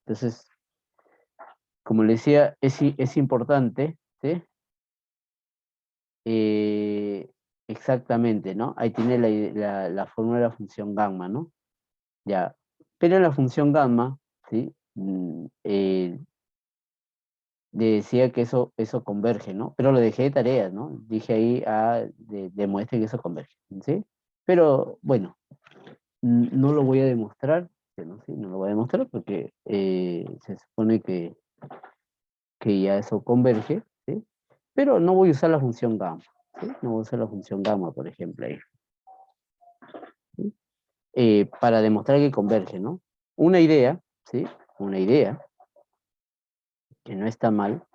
Entonces, como le decía, es importante, ¿sí? Exactamente, ¿no? Ahí tiene la fórmula de la función gamma, ¿no? Ya. Pero en la función gamma, ¿sí? Le decía que eso converge, ¿no? Pero lo dejé de tareas, ¿no? Dije ahí, demuestre que eso converge, ¿sí? Pero, bueno, no lo voy a demostrar, ¿no? ¿Sí? No lo voy a demostrar porque se supone que ya eso converge, ¿sí? Pero no voy a usar la función gamma, ¿sí? No voy a usar la función gamma, por ejemplo, ahí, ¿sí? Para demostrar que converge, ¿no? Una idea, ¿sí? Una idea, que no está mal,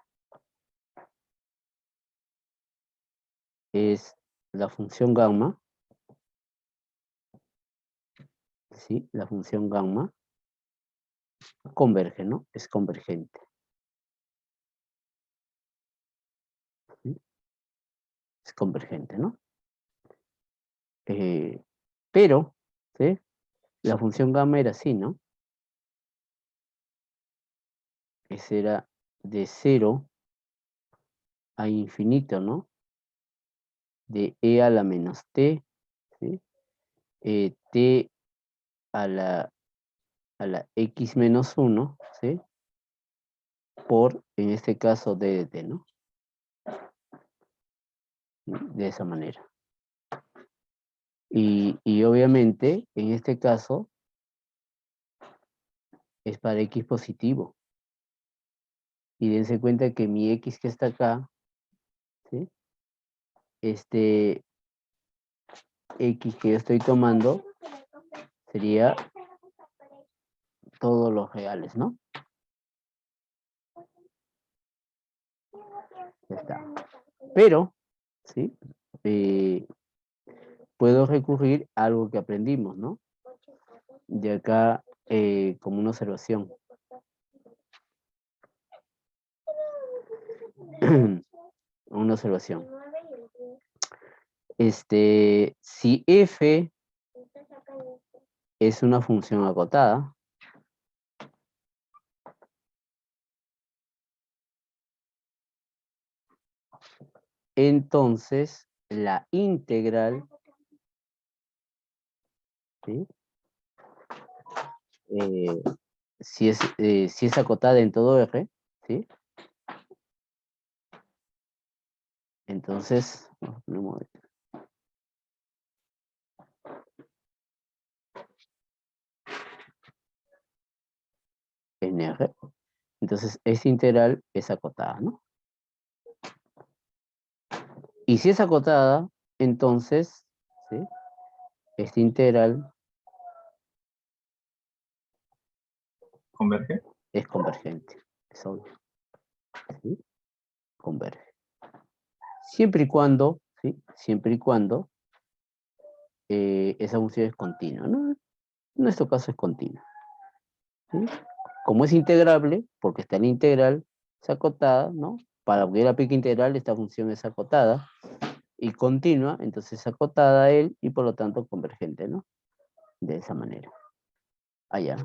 es la función gamma, ¿sí? La función gamma converge, ¿no? Es convergente, ¿sí? Es convergente, ¿no? Pero, ¿sí? La función gamma era así, ¿no? Ese era de 0 a infinito, ¿no? De e a la menos t, ¿sí? T a la x menos 1, ¿sí? Por, en este caso, d de t, ¿no? De esa manera. Y obviamente, en este caso, es para x positivo. Y dense cuenta que mi x que está acá, ¿sí? Este x que yo estoy tomando sería todos los reales, ¿no? Ya está. Pero, ¿sí? Puedo recurrir a algo que aprendimos, ¿no? De acá, como una observación. Una observación. Si f es una función acotada, entonces la integral, ¿sí? Si es acotada en todo R, ¿sí? Entonces, en R, entonces esta integral es acotada, ¿no? Y si es acotada, entonces, ¿sí? Esta integral ¿Converge? es convergente, es obvio, ¿sí? Converge. Siempre y cuando, ¿sí? Siempre y cuando esa función es continua, ¿no? En nuestro caso es continua, ¿sí? Como es integrable, porque está en la integral, es acotada, ¿no? Para obtener la pica integral, esta función es acotada y continua, entonces es acotada a él y por lo tanto convergente, ¿no? De esa manera. Allá.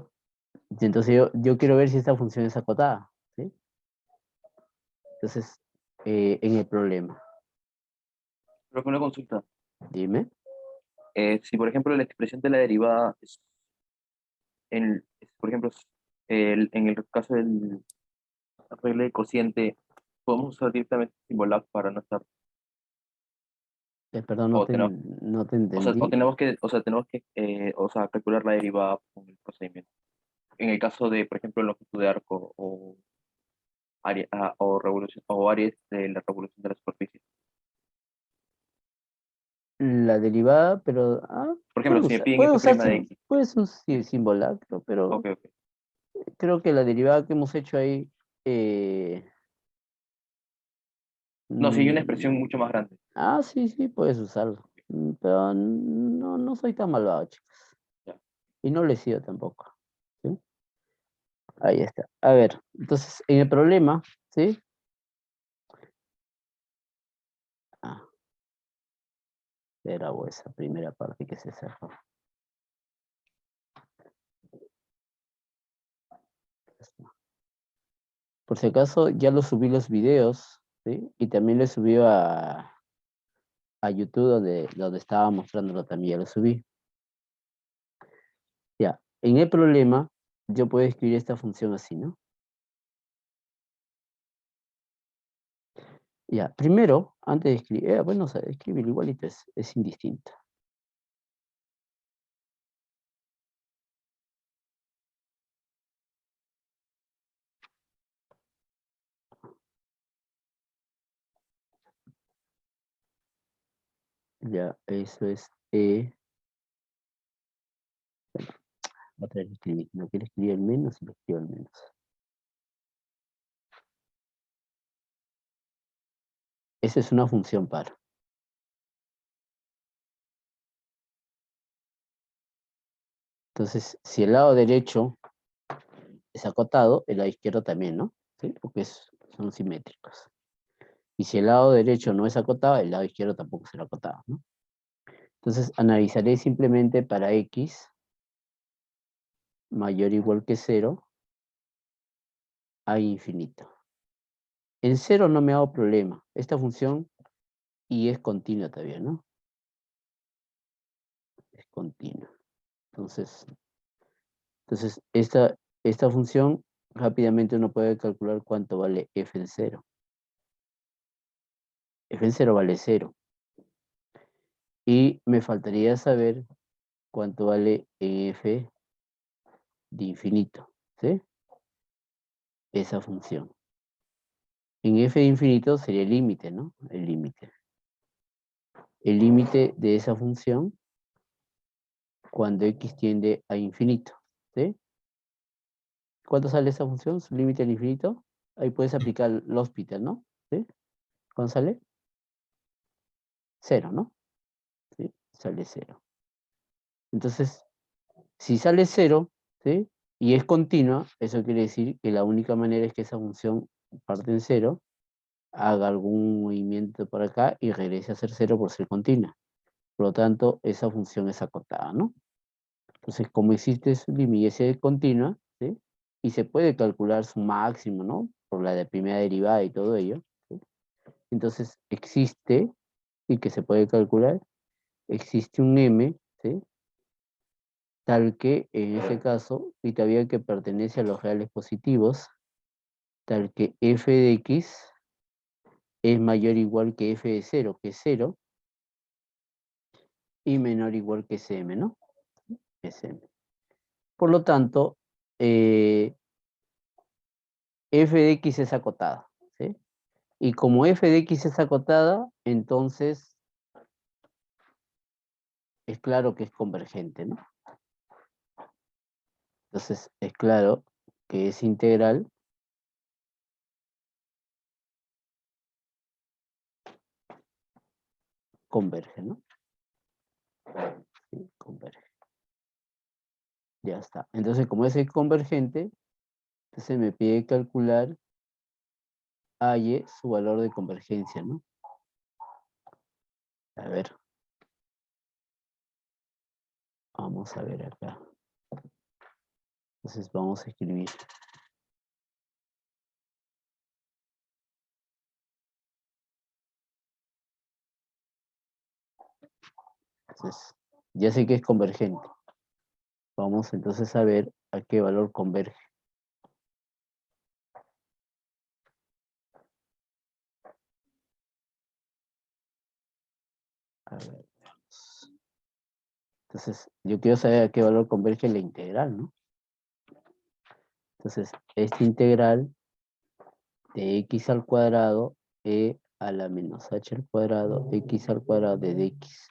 Entonces yo quiero ver si esta función es acotada, ¿sí? Entonces, en el problema, Pero con una consulta. dime. Si, por ejemplo, la expresión de la derivada es, por ejemplo, en el caso del regla de cociente, podemos usar directamente Simbolab para no estar, Perdón, o tenemos, no te o entendí. tenemos que calcular la derivada con el procedimiento. En el caso de, por ejemplo, longitud de arco o revolución, o áreas de la revolución de la superficie. La derivada, pero Por ejemplo, si me piden puede f' usar de x. puedes un simulacro, pero Ok, ok. creo que la derivada que hemos hecho ahí, No, si hay una expresión mm, mucho más grande. sí, puedes usarlo. Pero no soy tan malvado, chicos. Ya. Y no le he sido tampoco. ¿Sí? Ahí está. A ver, entonces, en el problema, ¿sí? Ah, era esa primera parte que se cerró. Por si acaso, ya lo subí los videos, ¿sí? Y también lo subí a YouTube donde estaba mostrándolo también, ya lo subí. Ya, en el problema, yo puedo escribir esta función así, ¿no? Ya, primero, antes de escribir, bueno, o sea, escribir igualito es indistinto. Ya, eso es otra vez escribir. No quiero escribir el menos, lo escribo el menos. Esa es una función par. Entonces, si el lado derecho es acotado, el lado izquierdo también, ¿no? ¿Sí? Porque son simétricos. Y si el lado derecho no es acotado, el lado izquierdo tampoco será acotado, ¿no? Entonces, analizaré simplemente para x mayor o igual que 0 a infinito. En 0 no me hago problema. Esta función y es continua todavía, ¿no? Es continua. Entonces esta función rápidamente uno puede calcular cuánto vale f en 0. F en 0 vale 0. Y me faltaría saber cuánto vale f de infinito, ¿sí? Esa función. En f de infinito sería el límite, ¿no? El límite. El límite de esa función cuando x tiende a infinito, ¿sí? ¿Cuánto sale esa función? Su límite al infinito. Ahí puedes aplicar el L'Hospital, ¿no? ¿Sí? ¿Cuánto sale? 0, ¿no? ¿Sí? Sale 0. Entonces, si sale 0, ¿sí? Y es continua, eso quiere decir que la única manera es que esa función parte en 0, haga algún movimiento por acá y regrese a ser 0 por ser continua. Por lo tanto, esa función es acotada, ¿no? Entonces, como existe su límite y es continua, ¿sí? Y se puede calcular su máximo, ¿no? Por la de primera derivada y todo ello, ¿sí? Entonces, existe, y que se puede calcular, existe un m, ¿sí? Tal que, en ese caso, y todavía que pertenece a los reales positivos, tal que f de x es mayor o igual que f de 0, que es 0, y menor o igual que sm, ¿no? Sm. Por lo tanto, f de x es acotada, ¿sí? Y como f de x es acotada, entonces es claro que es convergente, ¿no? Entonces es claro que es integral converge, ¿no? Sí, converge. Ya está. Entonces, como es convergente, entonces me pide calcular halle su valor de convergencia, ¿no? A ver, vamos a ver acá. Entonces vamos a escribir. Entonces, ya sé que es convergente. Vamos entonces a ver a qué valor converge. A ver, veamos. Entonces, yo quiero saber a qué valor converge la integral, ¿no? Entonces, esta integral de x al cuadrado e a la menos h al cuadrado, x al cuadrado de dx,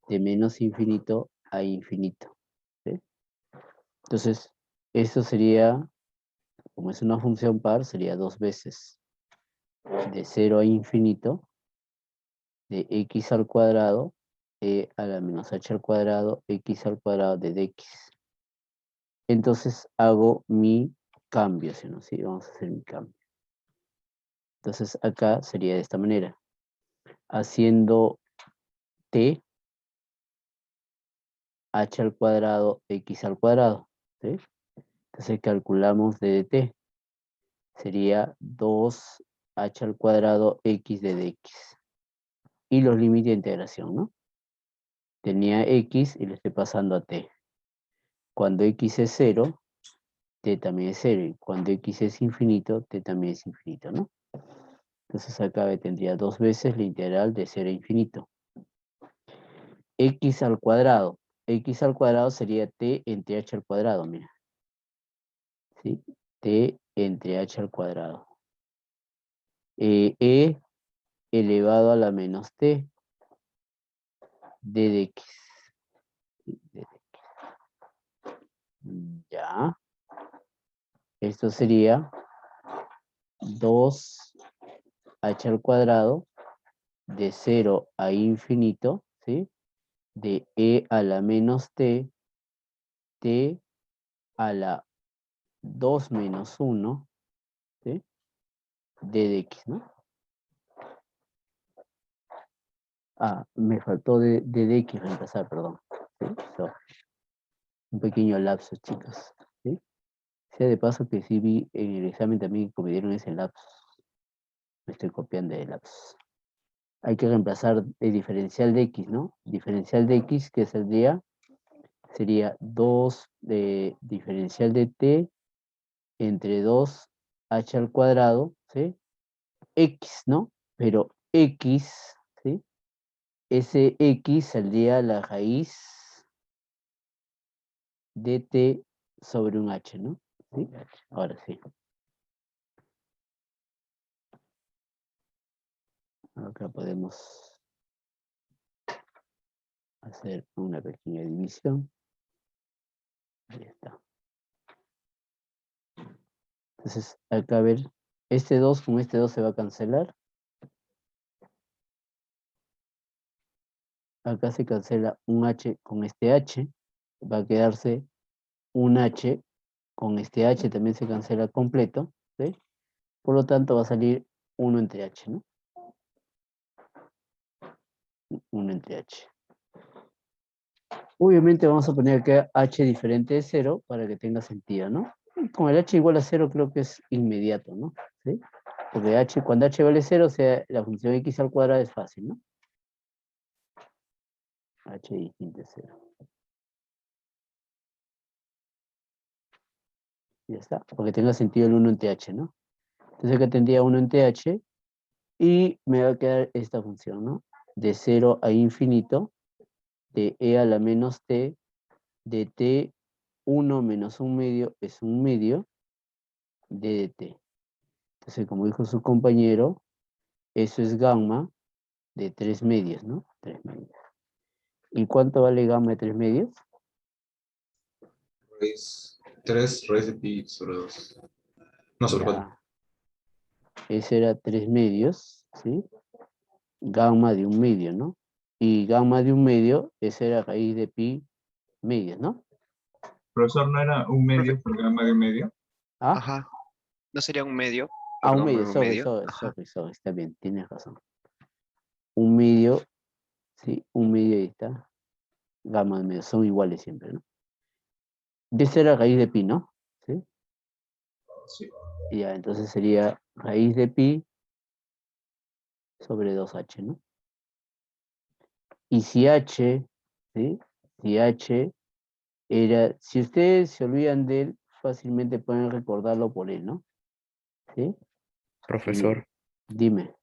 de menos infinito a infinito, ¿sí? Entonces, esto sería, como es una función par, sería 2 veces de 0 a infinito, de x al cuadrado e a la menos h al cuadrado, x al cuadrado de dx. Entonces hago mi cambio, ¿sí, no? Sí, vamos a hacer mi cambio. Entonces acá sería de esta manera. Haciendo t, h al cuadrado, x al cuadrado, ¿sí? Entonces calculamos d de t. sería 2h al cuadrado x de dx. Y los límites de integración, ¿no? Tenía x y le estoy pasando a t. Cuando x es 0, t también es 0. Y cuando x es infinito, t también es infinito, ¿no? Entonces acá tendría 2 veces la integral de 0 a infinito. X al cuadrado. X al cuadrado sería t entre h al cuadrado, mira. ¿Sí? T entre h al cuadrado. E elevado a la menos t de dx. Ya. Esto sería 2h al cuadrado de 0 a infinito, ¿sí? De e a la menos t, t a la 2 menos 1, ¿sí? De dx, ¿no? Ah, me faltó de dx reemplazar, perdón. ¿Sí? So, un pequeño lapso, chicos. ¿Sí? Sea de paso que sí vi en el examen también que me dieron ese lapso. Me estoy copiando de lapso. Hay que reemplazar el diferencial de x, ¿no? Diferencial de x que sería 2 de diferencial de t entre 2h al cuadrado, ¿sí? X, ¿no? Pero x, ¿sí? Ese x saldría la raíz de t sobre un h, ¿no? ¿Sí? Ahora sí. Acá podemos hacer una pequeña división. Ahí está. Entonces, acá a ver, este 2 con este 2 se va a cancelar. Acá se cancela un h con este h. Va a quedarse un h con este h, también se cancela completo. ¿Sí? Por lo tanto, va a salir 1 entre h, ¿no? 1 entre h. Obviamente vamos a poner acá h diferente de 0 para que tenga sentido, ¿no? Con el h igual a 0 creo que es inmediato, ¿no? ¿Sí? Porque cuando h vale 0, o sea, la función x al cuadrado es fácil, ¿no? h distinto de 0. Ya está, porque tenga sentido el 1 entre h, ¿no? Entonces acá tendría 1 entre h y me va a quedar esta función, ¿no? De 0 a infinito, de e a la menos t, de t 1 menos 1 medio es 1 medio de dt. Entonces, como dijo su compañero, eso es gamma de 3 medios, ¿no? 3 medios. ¿Y cuánto vale gamma de 3 medios? Raíz 3 raíz de pi sobre 2. No, sobre 4. Ya, ese era 3 medios, ¿sí? Gamma de 1 medio, ¿no? Y gamma de 1 medio, esa era raíz de pi medios, ¿no? Profesor, ¿no era un Profe, medio por gamma de un medio? ¿Ah? ajá, ¿no sería un medio Ah, por 1 gamma medio, de un sorry, medio? sorry, Ajá. sorry, sorry, está bien, tienes razón. 1 medio, sí, 1 medio ahí está. Gamma de medio, son iguales siempre, ¿no? De esa era raíz de pi, ¿no? ¿Sí? Sí. Y ya, entonces sería raíz de pi sobre 2h, ¿no? Y si h, ¿sí? Si h era, si ustedes se olvidan de él, fácilmente pueden recordarlo por él, ¿no? ¿Sí? Y Profesor, dime,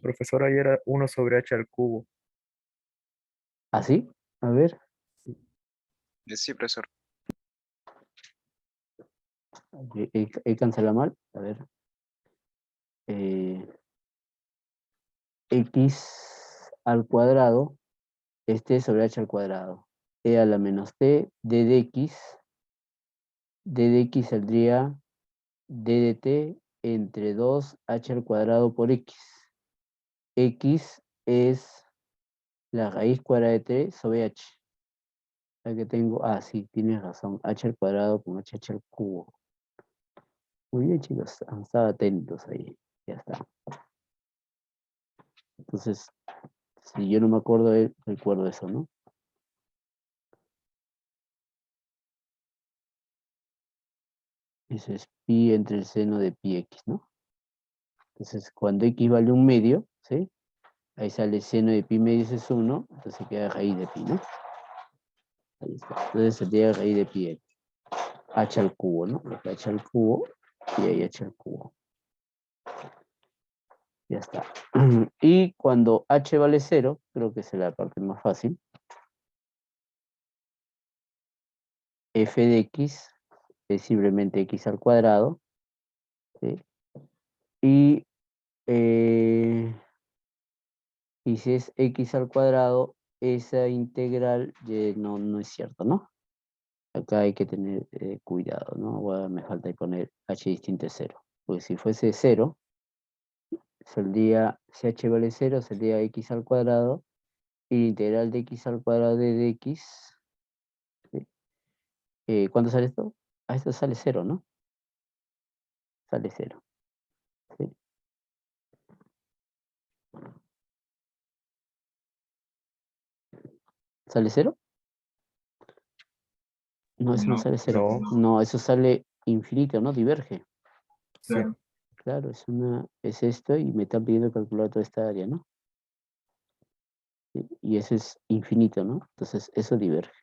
profesor, ayer era 1 sobre h al cubo. ¿así? A ver, Sí, profesor. he cancelado mal, a ver. eh, X al cuadrado, este sobre h al cuadrado. E a la menos t, d de x saldría d de t entre 2h al cuadrado por x. X es la raíz cuadrada de t sobre h. Aquí tengo, sí, tienes razón, h al cuadrado con h al cubo. Muy bien, chicos, han estado atentos ahí. Ya está. Entonces, si yo no me acuerdo, recuerdo eso, ¿no? Eso es pi entre el seno de pi x, ¿no? Entonces, cuando x vale 1/2, ¿sí? Ahí sale seno de pi medios es 1, entonces queda raíz de pi, ¿no? Ahí está. Entonces se llega raíz de pi x. H al cubo, ¿no? H al cubo y ahí h al cubo. Ya está. Y cuando h vale 0, creo que es la parte más fácil. F de x es simplemente x al cuadrado, ¿sí? Y si es x al cuadrado, esa integral no es cierto, ¿no? Acá hay que tener cuidado, ¿no? Me falta poner h distinto de 0. Porque si fuese 0, saldría, si h vale 0, saldría x al cuadrado. Y la integral de x al cuadrado de dx, ¿sí? ¿Cuánto sale esto? Esto sale 0, ¿no? Sale 0. ¿Sí? ¿Sale 0? No, eso no No, sale 0. No, No, eso sale infinito, ¿no? Diverge. sí. claro. Claro, es esto y me están pidiendo calcular toda esta área, ¿no? ¿Sí? Y eso es infinito, ¿no? Entonces, eso diverge.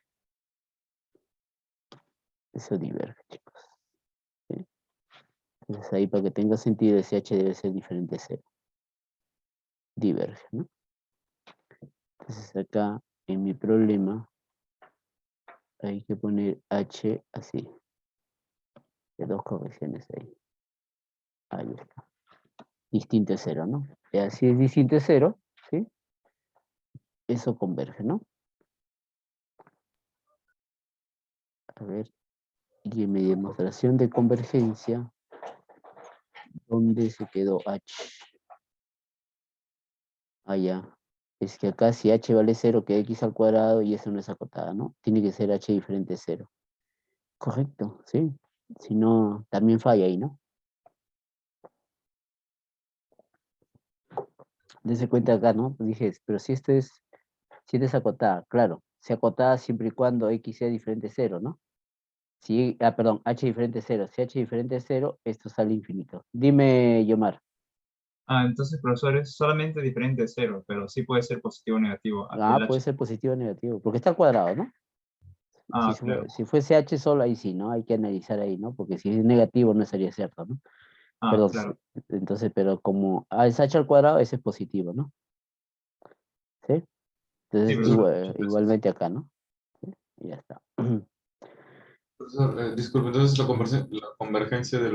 Eso diverge, chicos. ¿Sí? Entonces, ahí para que tenga sentido, ese h debe ser diferente a 0. Diverge, ¿no? Entonces, acá, en mi problema, hay que poner h así. De 2 correcciones ahí. Ahí está. Distinto de 0, ¿no? Y así es distinto de 0, ¿sí? Eso converge, ¿no? A ver, y en mi demostración de convergencia, ¿dónde se quedó h? Allá. Es que acá si h vale 0, queda x al cuadrado y eso no es acotada, ¿no? Tiene que ser h diferente de 0. Correcto, ¿sí? Si no, también falla ahí, ¿no? Dese cuenta acá, ¿no? Dije, pero si esto es acotada, claro. Si acotada siempre y cuando x sea diferente de 0, ¿no? Si, perdón, h diferente de 0. Si h diferente de 0, esto sale infinito. Dime, Yomar. Entonces, profesor, es solamente diferente de cero, pero sí puede ser positivo o negativo el Puede h. ser positivo o negativo, porque está al cuadrado, ¿no? Claro. Si fuese h solo, ahí sí, ¿no? Hay que analizar ahí, ¿no? Porque si es negativo no sería cierto, ¿no? Perdón, Claro. entonces, pero como es h al cuadrado, ese es positivo, ¿no? ¿Sí? Sí, Entonces, profesor, muchas gracias. igualmente acá, ¿no? ¿Sí? Y ya está. Profesor, disculpe, entonces la convergencia de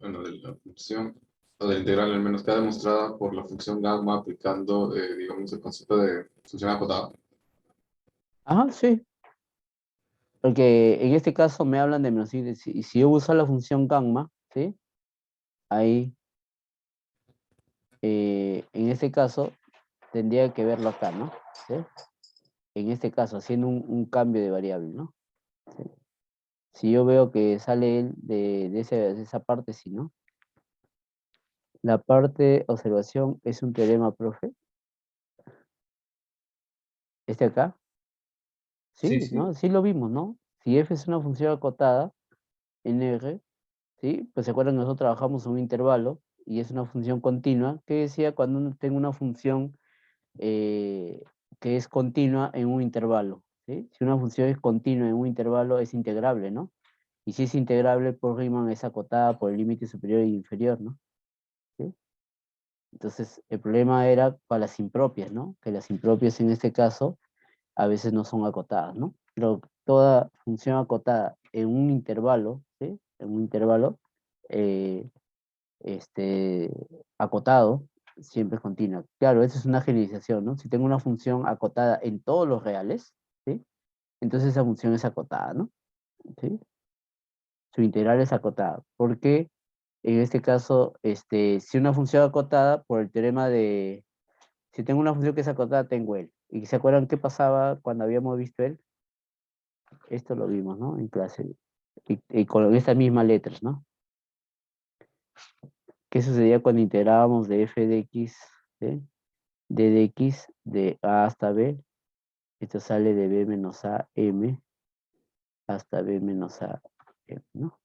bueno, de la función, o de la integral al menos, queda demostrada por la función gamma aplicando, digamos, el concepto de función acotada. Ajá, sí. Porque en este caso me hablan de menos, si yo uso la función gamma, ¿sí? Ahí, en este caso, tendría que verlo acá, ¿no? ¿Sí? En este caso, haciendo un cambio de variable, ¿no? ¿Sí? Si yo veo que sale él de esa parte, sí, ¿no? La parte observación es un teorema, profe. Este acá, Sí, sí, sí. ¿no? Sí lo vimos, ¿no? Si f es una función acotada en R, ¿sí? Pues se acuerdan que nosotros trabajamos en un intervalo y es una función continua. ¿Qué decía cuando uno tenga una función que es continua en un intervalo? ¿Sí? Si una función es continua en un intervalo, es integrable, ¿no? Y si es integrable por Riemann, es acotada por el límite superior e inferior, ¿no? ¿Sí? Entonces, el problema era para las impropias, ¿no? Que las impropias en este caso a veces no son acotadas, ¿no? Pero toda función acotada en un intervalo, ¿sí? En un intervalo eh, acotado, siempre es continua. Claro, esa es una generalización, ¿no? Si tengo una función acotada en todos los reales, ¿sí? Entonces esa función es acotada, ¿no? ¿Sí? Su integral es acotada. ¿Por qué? En este caso, si una función acotada, por el teorema de, si tengo una función que es acotada, tengo L. ¿Y se acuerdan qué pasaba cuando habíamos visto L? Esto lo vimos, ¿no? En clase. Y con estas mismas letras, ¿no? ¿Qué sucedía cuando integrábamos de f de x, ¿sí? D de x de a hasta b? Esto sale de b menos a m hasta b menos a m, ¿no?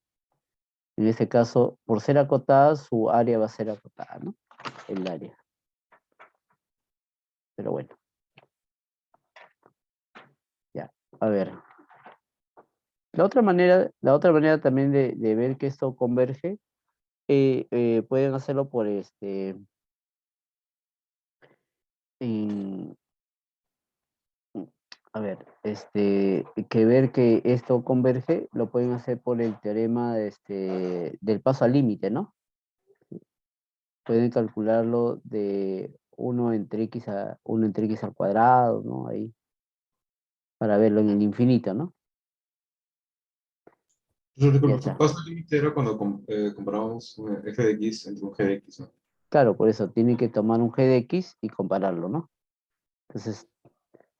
En este caso, por ser acotada, su área va a ser acotada, ¿no? El área. Pero bueno. Ya, a ver. La otra manera también de ver que esto converge, pueden hacerlo por a ver, que ver que esto converge, lo pueden hacer por el teorema del paso al límite, ¿no? Pueden calcularlo de 1 entre x al cuadrado, ¿no? Ahí, para verlo en el infinito, ¿no? Profesor, Ya disculpe, está. paso límite era cuando comparábamos un f de x entre un g de x, ¿no? Claro, por eso tienen que tomar un g de x y compararlo, ¿no? Entonces,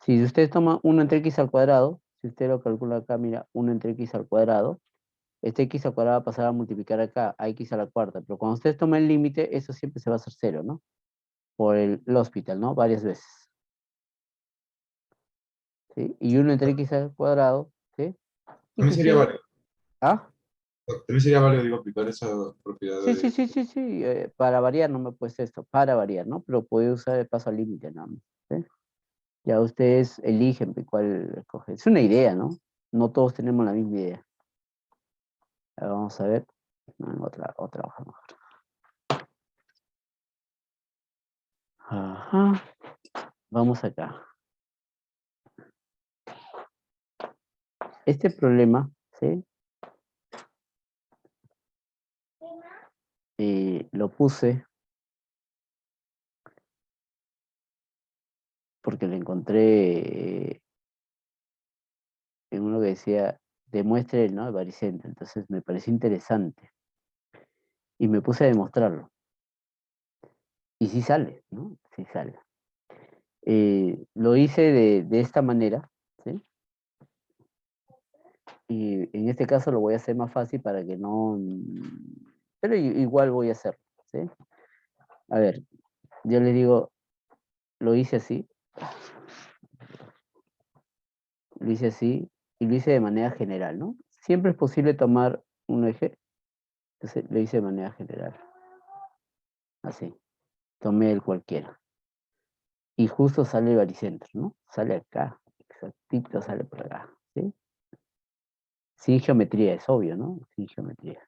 si usted toma 1 entre x al cuadrado, si usted lo calcula acá, mira, 1 entre x al cuadrado, este x al cuadrado va a pasar a multiplicar acá, a x a la cuarta, pero cuando usted toma el límite, eso siempre se va a hacer cero, ¿no? Por el hospital, ¿no? Varias veces, ¿sí? Y 1 entre x al cuadrado, ¿sí? También sería Inclusive, válido. ¿ah? También sería válido, digo, aplicar esa propiedad Sí, sí, de... sí, sí, sí, para variar, no me he puesto esto, para variar, ¿no? Pero puede usar el paso al límite, nada más, ¿sí? Ya ustedes eligen cuál escoger. Es una idea, ¿no? No todos tenemos la misma idea. Ahora vamos a ver. No, otra hoja mejor. Ajá. Vamos acá. Este problema, ¿sí? Lo puse porque lo encontré en uno que decía, demuestre, ¿no? El baricentro. Entonces me pareció interesante. Y me puse a demostrarlo. Y sí sale, ¿no? Sí sale. Lo hice de esta manera, ¿sí? Y en este caso lo voy a hacer más fácil para que no... Pero igual voy a hacerlo, ¿sí? A ver, yo les digo, lo hice así. Lo hice así y lo hice de manera general, ¿no? Siempre es posible tomar un eje, entonces lo hice de manera general. Así, tomé el cualquiera. Y justo sale el baricentro, ¿no? Sale acá, exactito sale por acá, ¿sí? Sin geometría, es obvio, ¿no? Sin geometría.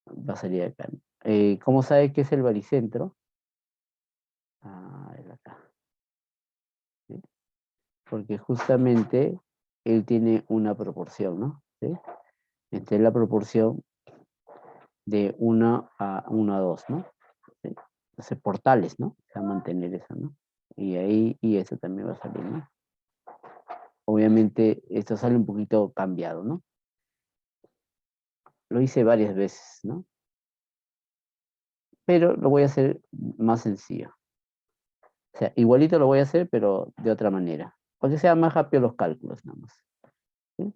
Va a salir acá. ¿Cómo sabe qué es el baricentro? Ah, es acá. ¿Sí? Porque justamente él tiene una proporción, ¿no? ¿Sí? Esta es la proporción de 1 a 1 a 2, ¿no? ¿Sí? Entonces, portales, ¿no? Se va a mantener eso, ¿no? Y ahí, y eso también va a salir, ¿no? Obviamente, esto sale un poquito cambiado, ¿no? Lo hice varias veces, ¿no? Pero lo voy a hacer más sencillo. O sea, igualito lo voy a hacer, pero de otra manera. Para que sea más rápido los cálculos, nada más. ¿Sí?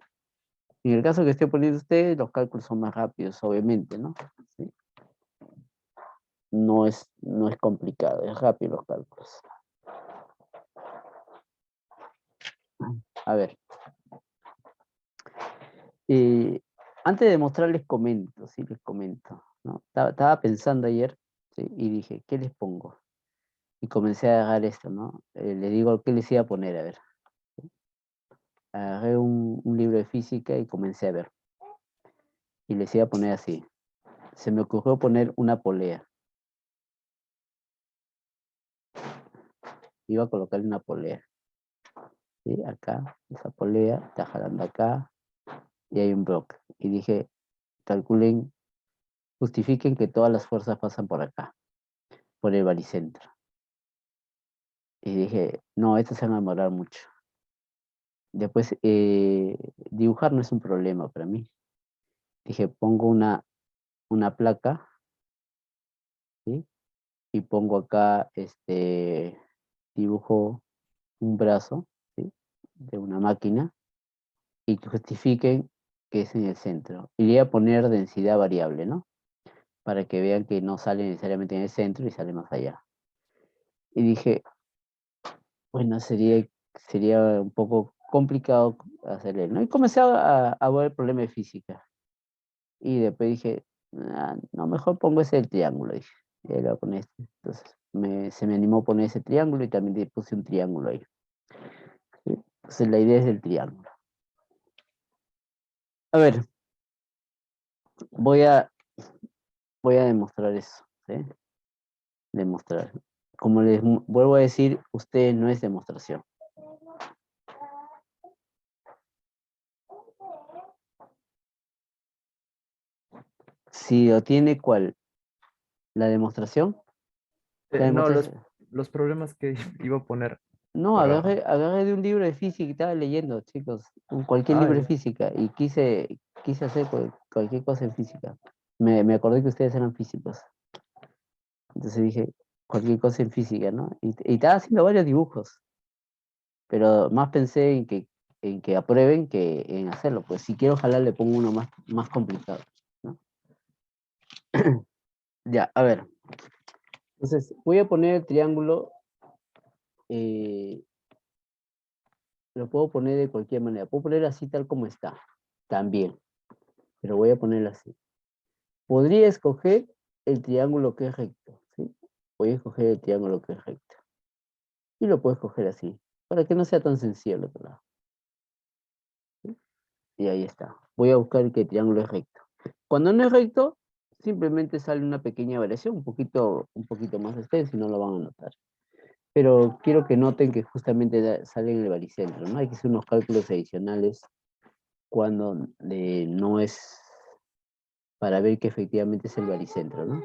En el caso que esté poniendo usted, los cálculos son más rápidos, obviamente, ¿no? ¿Sí? No es complicado, es rápido los cálculos. A ver. Antes de mostrar les comento, sí, les comento, ¿no? Estaba pensando ayer, ¿sí? Y dije, ¿qué les pongo? Y comencé a agarrar esto, ¿no? Les digo, ¿qué les iba a poner? A ver. Agarré un libro de física y comencé a ver. Y les iba a poner así. Se me ocurrió poner una polea. Iba a colocarle una polea. ¿Sí? Acá, esa polea, está jalando acá, y hay un bloque. Y dije, calculen, justifiquen que todas las fuerzas pasan por acá, por el baricentro. Y dije, no, esto se va a demorar mucho. Después, dibujar no es un problema para mí. Dije, pongo una placa, ¿sí? Y pongo acá, dibujo un brazo, ¿sí? De una máquina, y que justifiquen que es en el centro. Y le voy a poner densidad variable, ¿no? Para que vean que no sale necesariamente en el centro y sale más allá. Y dije, bueno, sería un poco complicado hacerle, ¿no? Y comencé a ver el problema de física. Y después dije, "Ah, no, mejor pongo ese del triángulo", dije. Y ahí lo voy a poner este. Entonces se me animó a poner ese triángulo y también le puse un triángulo ahí. ¿Sí? Entonces la idea es el triángulo. A ver, voy a demostrar eso. ¿Sí? Demostrar. Como les vuelvo a decir, ustedes no es demostración. Si lo tiene, ¿cuál? ¿La demostración? La No, demostración. los problemas que iba a poner No, para... agarré de un libro de física y estaba leyendo, chicos. Cualquier Ah, libro de ya. física. Y quise hacer cualquier cosa en física. Me acordé que ustedes eran físicos. Entonces dije, cualquier cosa en física, ¿no? Y estaba haciendo varios dibujos. Pero más pensé en que aprueben que en hacerlo. Pues si quiero jalar, le pongo uno más complicado, ¿no? Ya, a ver. Entonces, voy a poner el triángulo. eh, lo puedo poner de cualquier manera. Puedo poner así tal como está. También. Pero voy a ponerlo así. Podría escoger el triángulo que es recto, ¿sí? Voy a escoger el triángulo que es recto. Y lo puedo escoger así, para que no sea tan sencillo el otro lado. ¿Sí? Y ahí está. Voy a buscar que el triángulo es recto. Cuando no es recto, simplemente sale una pequeña variación, un poquito más extensa y no lo van a notar. Pero quiero que noten que justamente sale en el baricentro, ¿no? Hay que hacer unos cálculos adicionales cuando no es para ver que efectivamente es el baricentro, ¿no?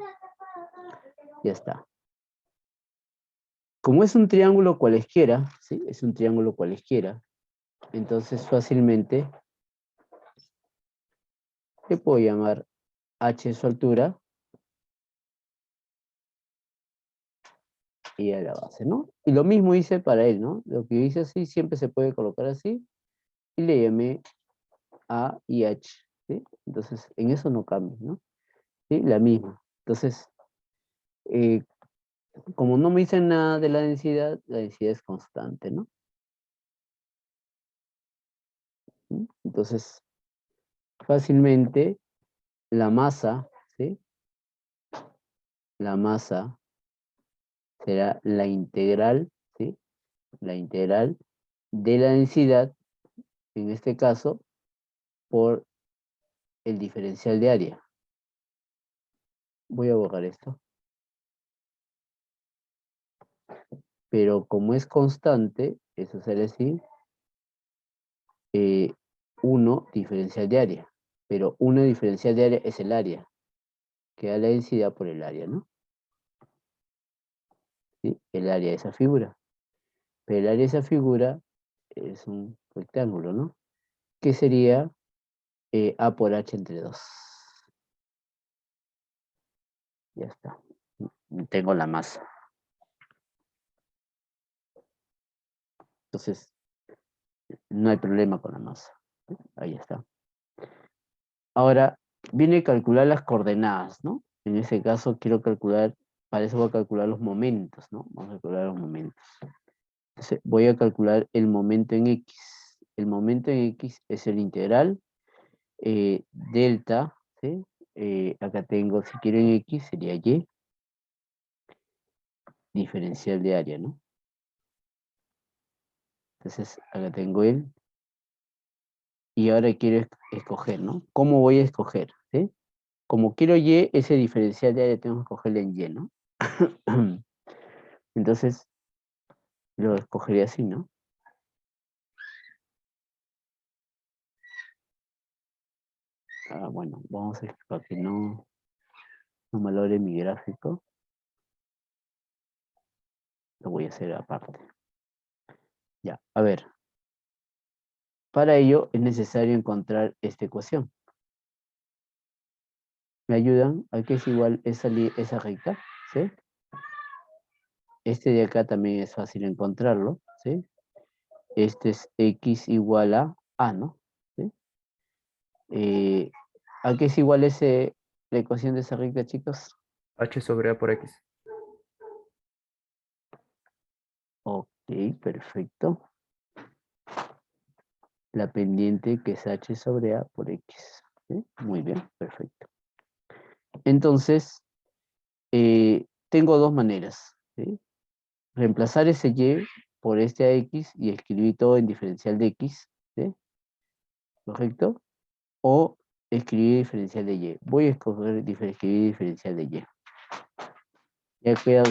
Ya está. Como es un triángulo cualesquiera, ¿sí? Es un triángulo cualesquiera, entonces fácilmente le puedo llamar h su altura y a la base, ¿no? Y lo mismo hice para él, ¿no? Lo que hice así siempre se puede colocar así y le llamé a y h, ¿sí? Entonces en eso no cambia, ¿no? ¿Sí? La misma. Entonces, eh, como no me dicen nada de la densidad es constante, ¿no? ¿Sí? Entonces, fácilmente la masa, ¿sí? La masa será la integral, ¿sí? La integral de la densidad, en este caso, por el diferencial de área. Voy a borrar esto. Pero como es constante, eso sale así, 1 diferencial de área. Pero 1 diferencial de área es el área, que da la densidad por el área, ¿no? ¿Sí? El área de esa figura. Pero el área de esa figura es un rectángulo, ¿no? Que sería A por H entre 2. Ya está. Tengo la masa. Entonces, no hay problema con la masa. Ahí está. Ahora, viene a calcular las coordenadas, ¿no? En ese caso quiero calcular, para eso voy a calcular los momentos, ¿no? Vamos a calcular los momentos. Entonces, voy a calcular el momento en X. El momento en X es el integral delta, ¿sí? Acá tengo, si quiero en X, sería Y, diferencial de área, ¿no? Entonces, acá tengo el, y ahora quiero escoger, ¿no? ¿Cómo voy a escoger? ¿Sí? Como quiero Y, ese diferencial de área tengo que escogerle en Y, ¿no? Entonces, lo escogería así, ¿no? Bueno, vamos a para que no malogre mi gráfico. Lo voy a hacer aparte. Ya, a ver. Para ello es necesario encontrar esta ecuación. ¿Me ayudan? Aquí es igual esa recta, ¿sí? Este de acá también es fácil encontrarlo, ¿sí? Este es x igual a, ¿no? ¿Sí? ¿A qué es igual la ecuación de esa recta, chicos? H sobre A por X. Ok, perfecto. La pendiente que es h sobre a por x. ¿Sí? Muy bien, perfecto. Entonces, tengo dos maneras, ¿sí? Reemplazar ese y por este ax y escribir todo en diferencial de x, ¿sí? ¿Correcto? O escribir diferencial de y. Voy a escoger escribir diferencial de y. Ya queda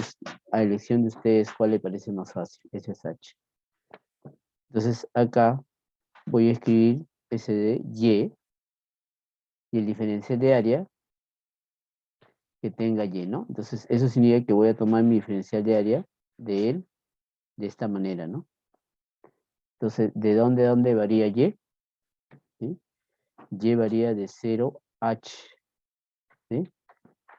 a elección de ustedes cuál le parece más fácil, SSH. Entonces acá voy a escribir ese de y el diferencial de área que tenga y, ¿no? Entonces eso significa que voy a tomar mi diferencial de área de él de esta manera, ¿no? Entonces, ¿de dónde a dónde varía y? ¿Sí? Y varía de 0h, ¿sí?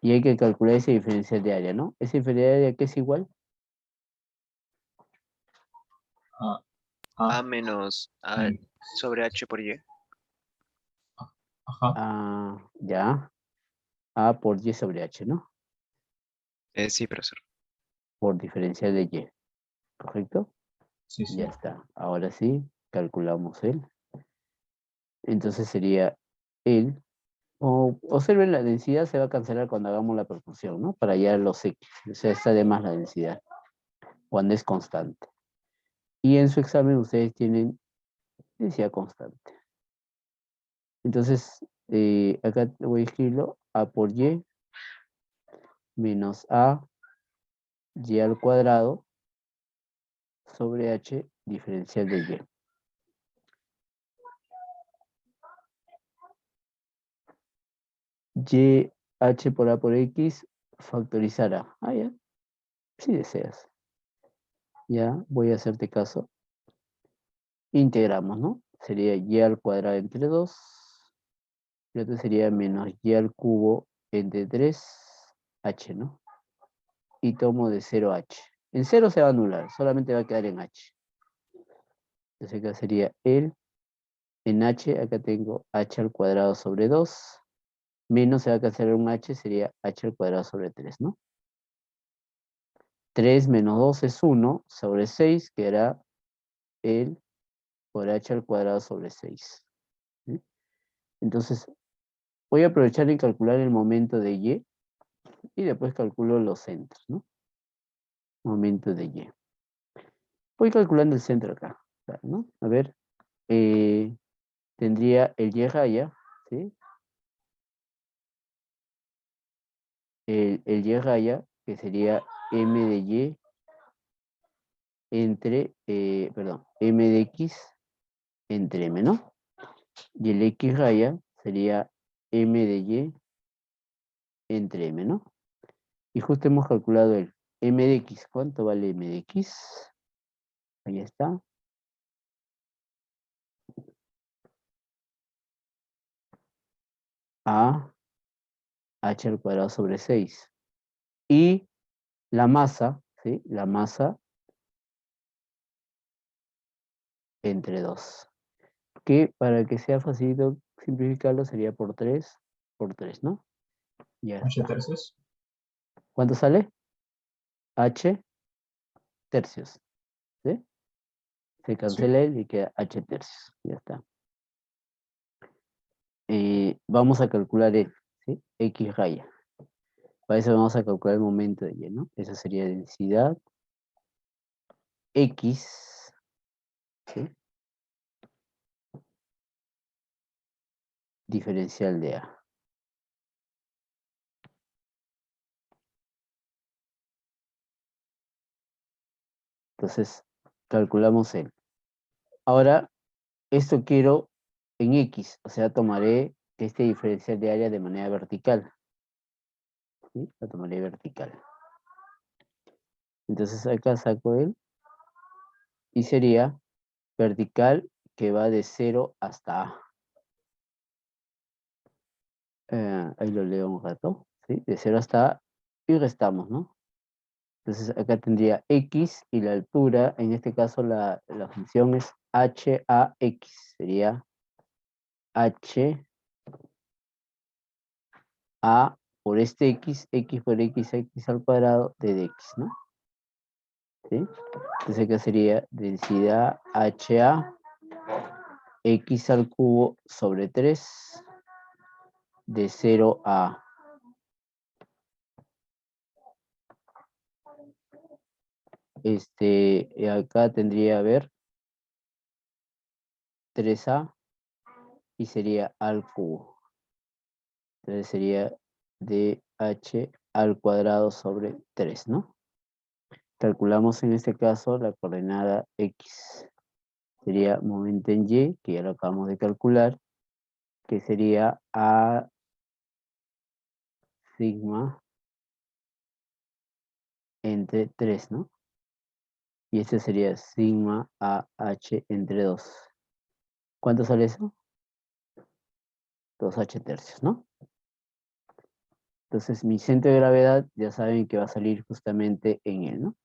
Y hay que calcular ese diferencial de área, ¿no? Ese diferencial de área, ¿qué es igual? A menos A sobre H por Y. Ajá. Ya, A por y sobre h, ¿no? Sí, profesor. Por diferencial de y, ¿correcto? Sí, sí. Ya está. Ahora sí, calculamos él. Entonces sería él. Observen, la densidad se va a cancelar cuando hagamos la proporción, ¿no? Para hallar los x. O sea, está de más la densidad cuando es constante. Y en su examen ustedes tienen densidad constante. Entonces, acá voy a escribirlo. A por y menos a y al cuadrado sobre h diferencial de y. Y h por a por x factorizar a. Ya, si deseas. Ya, voy a hacerte caso. Integramos, ¿no? Sería y al cuadrado entre 2. Y otro sería menos y al cubo entre 3h, ¿no? Y tomo de 0h. En 0 se va a anular, solamente va a quedar en h. Entonces acá sería el, en h, acá tengo h al cuadrado sobre 2. Menos se va a cancelar un h, sería h al cuadrado sobre 3, ¿no? 3 menos 2 es 1 sobre 6, que era el por h al cuadrado sobre 6. ¿Sí? Entonces, voy a aprovechar en calcular el momento de y después calculo los centros, ¿no? Momento de y. Voy calculando el centro acá, ¿no? A ver, tendría el y raya, ¿sí? El y raya, que sería m de y entre, perdón, m de x entre m, ¿no? Y el x raya sería m de y entre m, ¿no? Y justo hemos calculado el m de x. ¿Cuánto vale m de x? Ahí está. A h al cuadrado sobre 6. Y la masa, ¿sí? La masa entre 2. Que para que sea fácil simplificarlo sería por 3, ¿no? Ya H está. tercios. ¿Cuánto sale? H tercios, ¿sí? Se cancela él y queda H tercios. Ya está. Vamos a calcular el, ¿sí? X raya. Para eso vamos a calcular el momento de Y, ¿no? Esa sería densidad X, ¿sí? Diferencial de A. Entonces, calculamos el. Ahora, esto quiero en X, o sea, tomaré este diferencial de área de manera vertical. ¿Sí? Lo tomaré vertical. Entonces acá saco él y sería vertical que va de 0 hasta A. Ahí lo leo un rato, ¿sí? De 0 hasta A y restamos, ¿no? Entonces acá tendría X y la altura, en este caso la función es HAX, sería HA por este X por X al cuadrado de X, ¿no? ¿Sí? Entonces acá sería densidad HA X al cubo sobre 3 de 0 a acá tendría, a ver, 3a y sería al cubo. Entonces sería dh al cuadrado sobre 3, ¿no? Calculamos en este caso la coordenada x. Sería momento en y, que ya lo acabamos de calcular, que sería a sigma entre 3, ¿no? Y este sería sigma a h entre 2. ¿Cuánto sale eso? 2h tercios, ¿no? Entonces mi centro de gravedad ya saben que va a salir justamente en él, ¿no?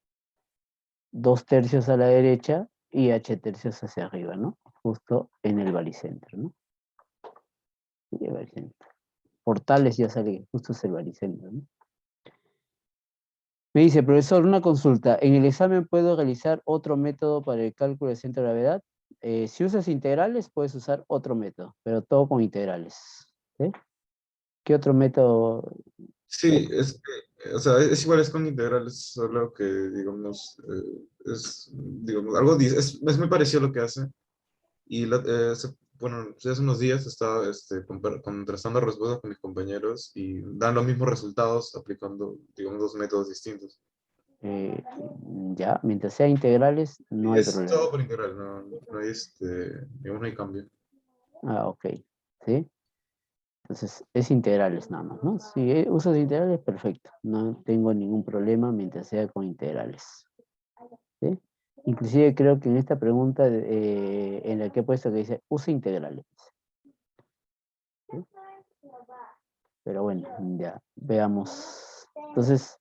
2 tercios a la derecha y h tercios hacia arriba, ¿no? Justo en el baricentro, ¿no? Y el baricentro. Por tales ya sale, justo es el baricentro, ¿no? Me dice, profesor, una consulta. ¿En el examen puedo realizar otro método para el cálculo de centro de gravedad? Si usas integrales, puedes usar otro método, pero todo con integrales. ¿Sí? ¿Qué otro método? Sí, es que, o sea, es igual, es con integrales, solo que, digamos, es, digamos, es muy parecido a lo que hace. Y, bueno, sí, hace unos días estaba contrastando respuestas con mis compañeros y dan los mismos resultados aplicando, digamos, dos métodos distintos. Ya, mientras sea integrales, no hay Es problema. todo por integral, no hay, digamos, no hay cambio. Ah, ok. ¿Sí? Entonces, es integrales nada más, ¿no? Si usas integrales, perfecto. No tengo ningún problema mientras sea con integrales. ¿Sí? Inclusive creo que en esta pregunta en la que he puesto que dice, usa integrales. ¿Sí? Pero bueno, ya, veamos. Entonces,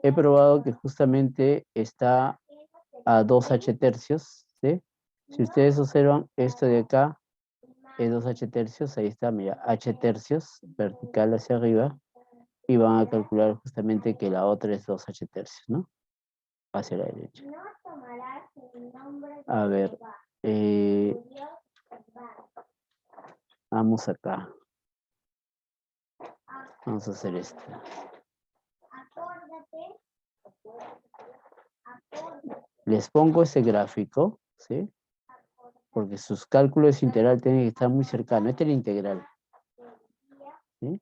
he probado que justamente está a 2h tercios, ¿sí? Si ustedes observan esto de acá, es 2h tercios, ahí está, mira, h tercios, vertical hacia arriba, y van a calcular justamente que la otra es 2h tercios, ¿no? Hacia la derecha. A ver, vamos acá. Vamos a hacer esto. Les pongo ese gráfico, ¿sí? Porque sus cálculos de integral tienen que estar muy cercanos. Este es el integral. ¿Sí?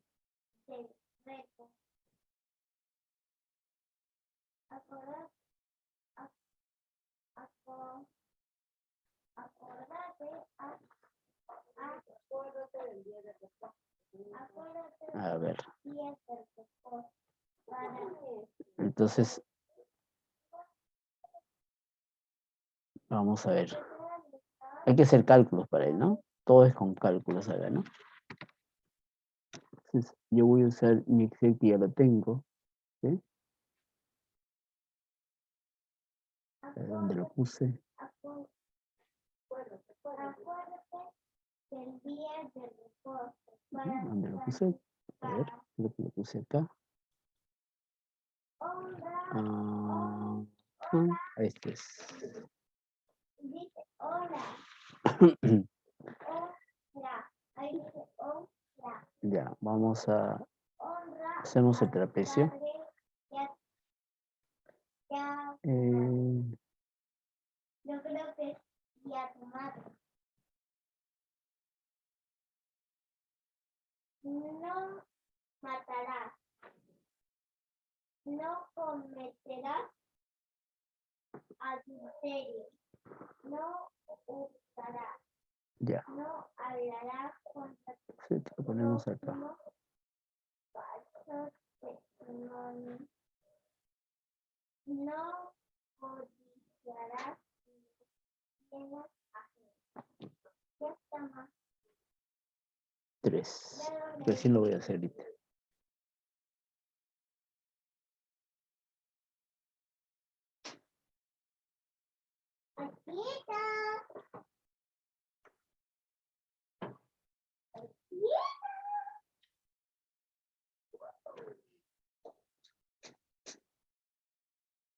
A ver. Entonces, vamos a ver. Hay que hacer cálculos para él, ¿no? Todo es con cálculos acá, ¿no? Entonces, yo voy a usar mi Excel que ya lo tengo. ¿Sí? A ver, ¿dónde lo puse? ¿Dónde lo puse? A ver, creo que lo puse acá. Este es. Ya, vamos a... Hacemos el trapecio. Yo creo que ya tomado. No matarás. No cometerás adulterio. No hurtarás. Ya. No hablarás contra tu Sí, lo ponemos acá. prójimo. Falsos testimonios. No codiciarás bienes ajenos. Ya está más. 3. Recién lo voy a hacer ahorita. Aquí está.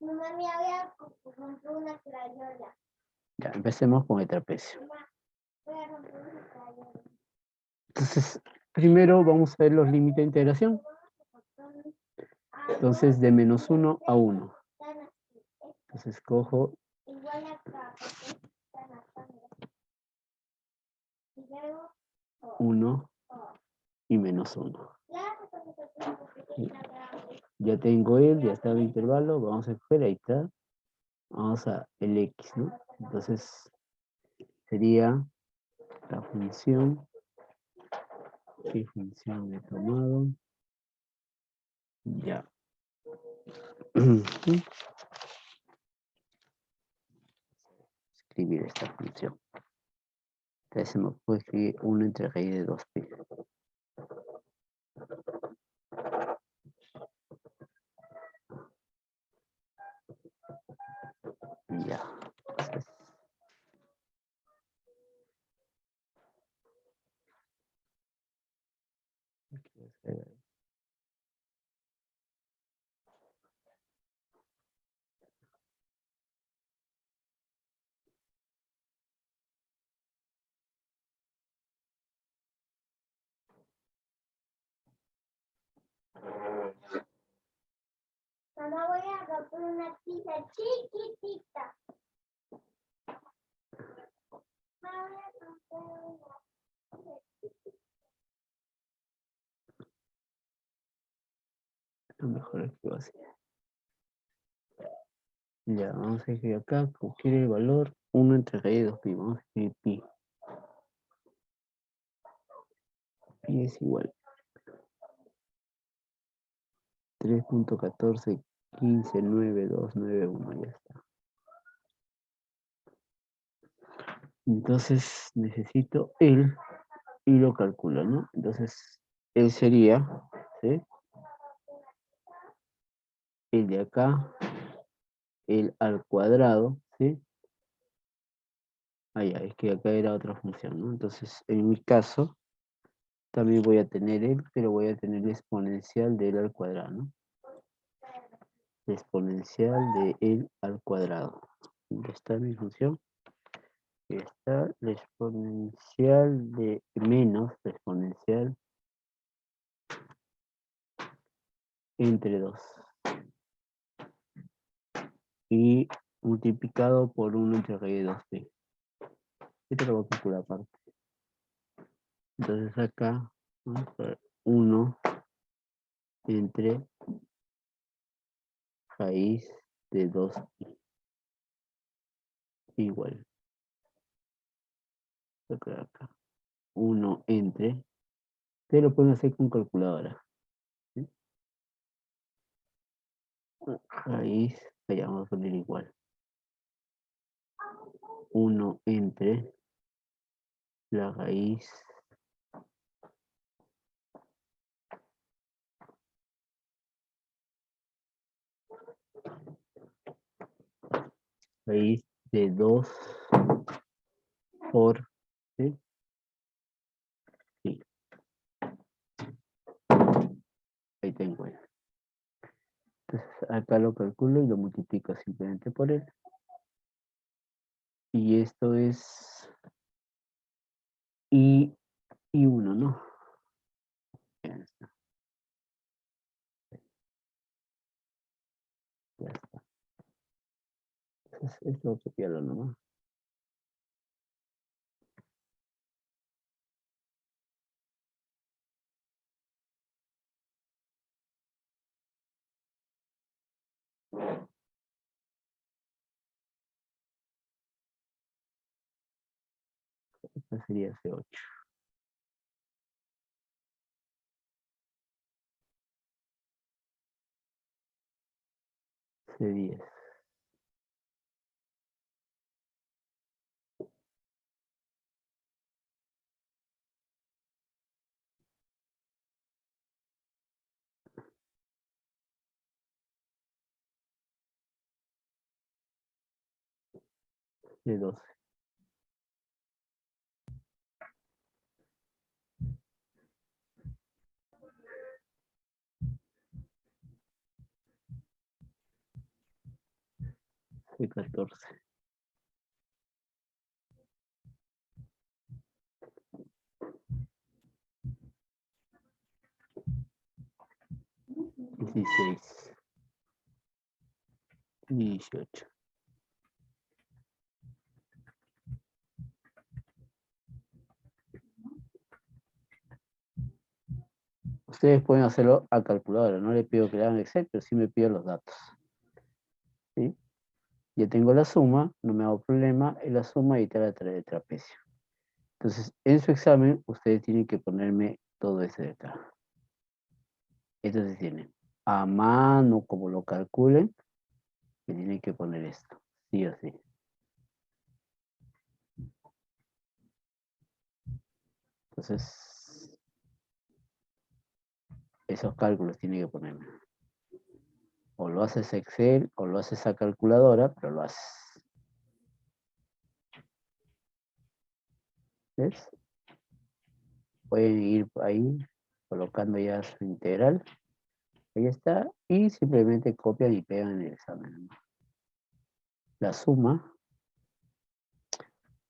Mamá me había comprado una crayola. Ya, empecemos con el trapecio. Mamá, voy a romper una crayola. Entonces, primero vamos a ver los límites de integración. Entonces, de -1 a 1. Entonces, cojo Igual acá, porque están acá. Y luego, 1 y -1. claro, porque está grande. Ya tengo ya está el intervalo, vamos a escoger, ahí está. Vamos a el X, ¿no? Entonces, sería la función. ¿Qué función he tomado? Ya. Escribir esta función. Entonces, me puedo escribir 1 entre raíz de 2pi. Ya. Entonces, aquí voy a hacer Mamá, voy a comprar una pizza chiquitita. Mamá, voy a comprar una. lo mejor es que va a ser. Ya, vamos a escribir acá, cualquier el valor 1 entre raíz de 2pi. Vamos a escribir pi. Pi es igual 3.14159291, ya está. Entonces necesito el y lo calculo, ¿no? Entonces él sería, ¿sí? El de acá, el al cuadrado, ¿sí? Ah, ya, es que acá era otra función, ¿no? Entonces, en mi caso, también voy a tener el, pero voy a tener la exponencial de él al cuadrado, ¿no? La exponencial de él al cuadrado. ¿Dónde está mi función? Aquí está la exponencial de menos la exponencial entre 2. Y multiplicado por 1 entre raíz de 2pi. Esto lo voy a calcular aparte. Entonces acá, vamos a ver, 1 entre raíz de 2pi. Igual. Acá. 1 entre. Ustedes lo pueden hacer con calculadora. ¿Sí? Raíz, allá vamos a poner igual. 1 entre la raíz de 2 por, ¿sí? Sí, ahí tengo él. Entonces acá lo calculo y lo multiplico simplemente por él. Y esto es y 1, ¿no? Ya está. Ya está. Entonces esto hay que copiarlo nomás. Esta sería C8. C10. C12. C14. 16, 18. Ustedes pueden hacerlo a calculadora, no le pido que le hagan Excel, pero sí me pido los datos. ¿Sí? Ya tengo la suma, no me hago problema, es la suma y tal de trapecio. Entonces, en su examen, ustedes tienen que ponerme todo ese de acá. Entonces tienen, a mano, como lo calculen, me tienen que poner esto, sí o sí. Entonces, esos cálculos tienen que ponerme. O lo haces Excel, o lo haces a calculadora, pero lo haces. ¿Ves? Pueden ir ahí, colocando ya su integral. Ahí está. Y simplemente copian y pegan en el examen. La suma.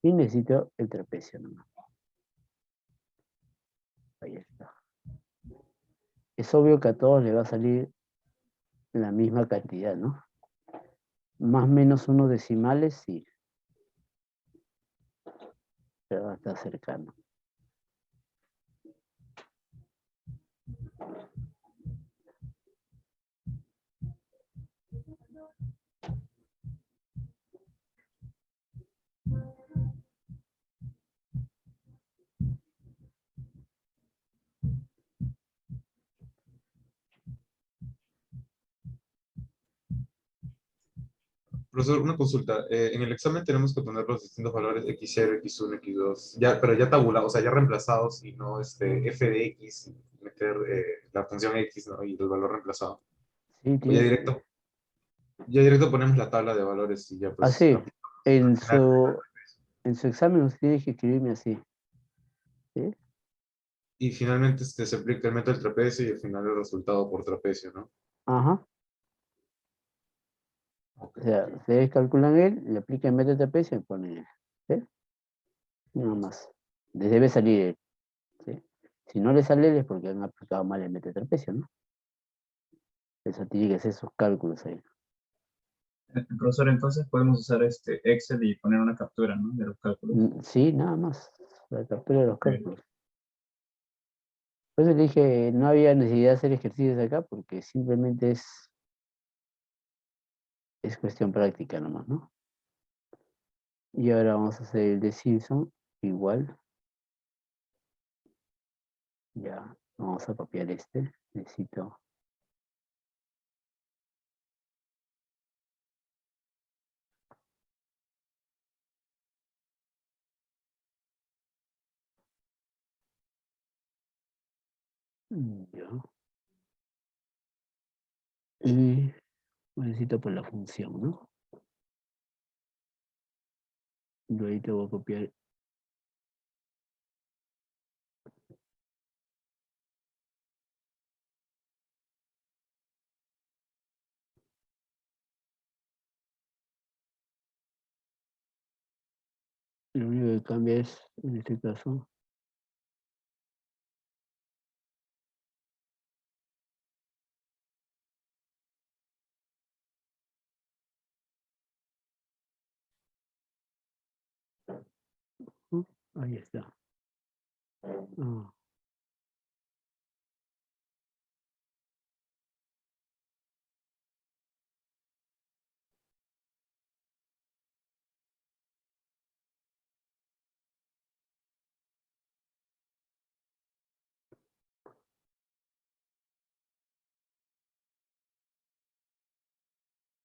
Y necesito el trapecio nomás. Ahí está. Es obvio que a todos les va a salir la misma cantidad, ¿no? Más o menos unos decimales, sí. Pero va a estar cercano. Profesor, una consulta. En el examen tenemos que poner los distintos valores x0, x1, x2, ya, pero ya tabulados, o sea, ya reemplazados y no f de x, y meter la función x, ¿no? Y el valor reemplazado. Sí, O ya tiene que... directo ponemos la tabla de valores y ya pues Así, al final. en su examen usted tiene que escribirme así. ¿Sí? Y finalmente se aplica el método del trapecio y al final el resultado por trapecio, ¿no? Ajá. Ok. O sea, ustedes calculan él, le aplican el método de trapecio y ponen él. ¿Sí? Nada más. Les debe salir él. ¿Sí? Si no le sale él es porque han aplicado mal el método de trapecio, ¿no? Eso tiene que hacer sus cálculos ahí. Profesor, entonces podemos usar este Excel y poner una captura, ¿no? De los cálculos. Sí, nada más. La captura de los Ok. cálculos. Por eso le dije, no había necesidad de hacer ejercicios acá porque simplemente es cuestión práctica nomás, ¿no? Y ahora vamos a hacer el de Simpson, igual. Ya, vamos a copiar este. Necesito. Ya. Y necesito por la función, ¿no? Yo ahí te voy a copiar. Lo único que cambia es, en este caso, ¿no? Ahí está. Ah,